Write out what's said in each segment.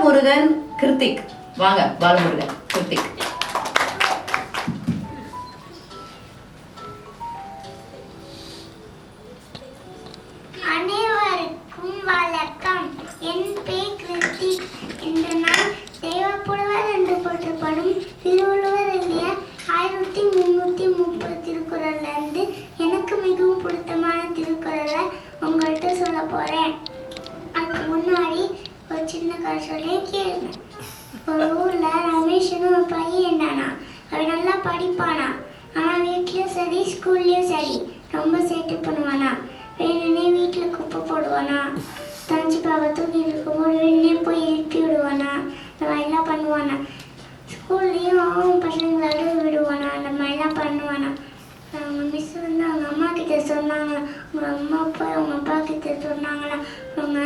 பாலமுருகன், கிருத்திக். வாங்க பாலமுருகன், கிருத்திக். அனைவருக்கும் வணக்கம். என் பேர் கிருத்திக். இன்று நான் தேவப்புலவர் என்று போற்றப்படும் திருவள்ளுவர் எழுதிய 1330 திருக்குறள்லேருந்து எனக்கு மிகவும் பிடித்தமான திருக்குறளை உங்கள்கிட்ட சொல்ல போகிறேன். அதுக்கு முன்னாடி ஒரு சின்ன கதை சொல்லி கேளுங்க. ஒரு ஊரில் ரமேஷ்னு ஒரு பையன் இருந்தானா. அவன் நல்லா படிப்பானா. ஆனால் வீட்லேயும் சரி ஸ்கூல்லேயும் சரி ரொம்ப சேட்டு பண்ணுவானா. வேணுன்னே வீட்டில் குப்பை போடுவானா. தஞ்சி பாவை தூக்கிட்டு இருக்கும்போது வேணுன்னே போய் எழுப்பி விடுவானா. இந்த மாதிரிலாம் பண்ணுவானா. ஸ்கூல்லேயும் பசங்களோட விடுவானா. அந்த மாதிரிலாம் பண்ணுவானா. அவங்க மிஸ் வந்து அவங்க அம்மா கிட்ட சொன்னாங்களா. அவங்க அம்மா போய் அவங்க அப்பா கிட்ட சொன்னாங்களா. அவங்க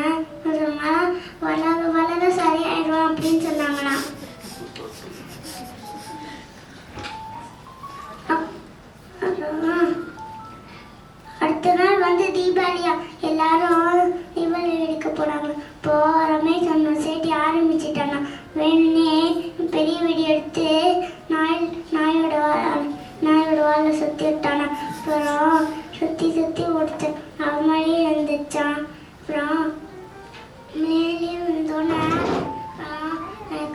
சொன்னாங்களா வளர வளர சரியாயிடுவான் அப்படின்னு சொன்னாங்களாம். அடுத்த நாள் வந்து தீபாவளியா. எல்லாரும் தீபாவளி வெடிக்க போறாங்க. இப்போ ரமேஷ் சொன்ன சேட்டி ஆரம்பிச்சுட்டானா. வேணுன்னே பெரிய வெடி எடுத்து நாயோட வாழை சுற்றி விட்டானா. அப்புறம் சுற்றி சுற்றி ஓடிச்சு. அவன் மாதிரியே இருந்துச்சான். அப்புறம் மேலே வந்தோன்னே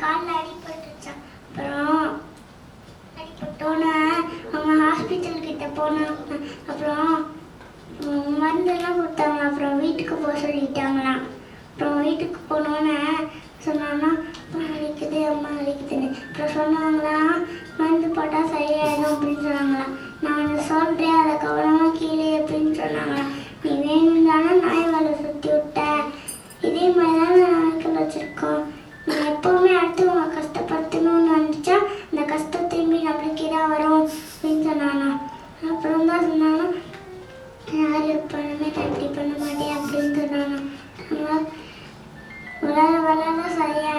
காலில் அடிபட்டுச்சான். அப்புறம் அடிபட்டோன்னே அவங்க ஹாஸ்பிட்டல் கிட்ட போனாங்க. அப்புறம் மருந்தெல்லாம் கொடுத்தாங்களா. அப்புறம் வீட்டுக்கு போக சொல்லிட்டாங்களாம். அப்புறம் வீட்டுக்கு போனோன்னே சொன்னாங்கன்னா அம்மா அடிக்குது அம்மா அடிக்குதுன்னு. அப்புறம் சொன்னாங்களாம் மருந்து போட்டால் சரியாயிடும் அப்படின்னு சொன்னாங்களாம். நான் சொல்கிறேன் அதை கவனமாக கீழே அப்படின்னு சொன்னாங்களாம். நீ வேணும் தானே நாய் வேலை சுற்றி விட்ட. இதே மாதிரி தான் நாய்க்கள் வச்சுருக்கோம். நீ எப்போவுமே அடுத்தவங்க கஷ்டப்படுத்தணும்னு நினச்சா அந்த கஷ்டம் திரும்பி நம்மளுக்கே தான் வரும் அப்படின்னு சொன்னானா. அப்புறம் தான் சொன்னானா யார் எப்பவுமே நான் இப்படி பண்ண மாட்டேன் அப்படின்னு சொன்னானா. வளர வளர சரியா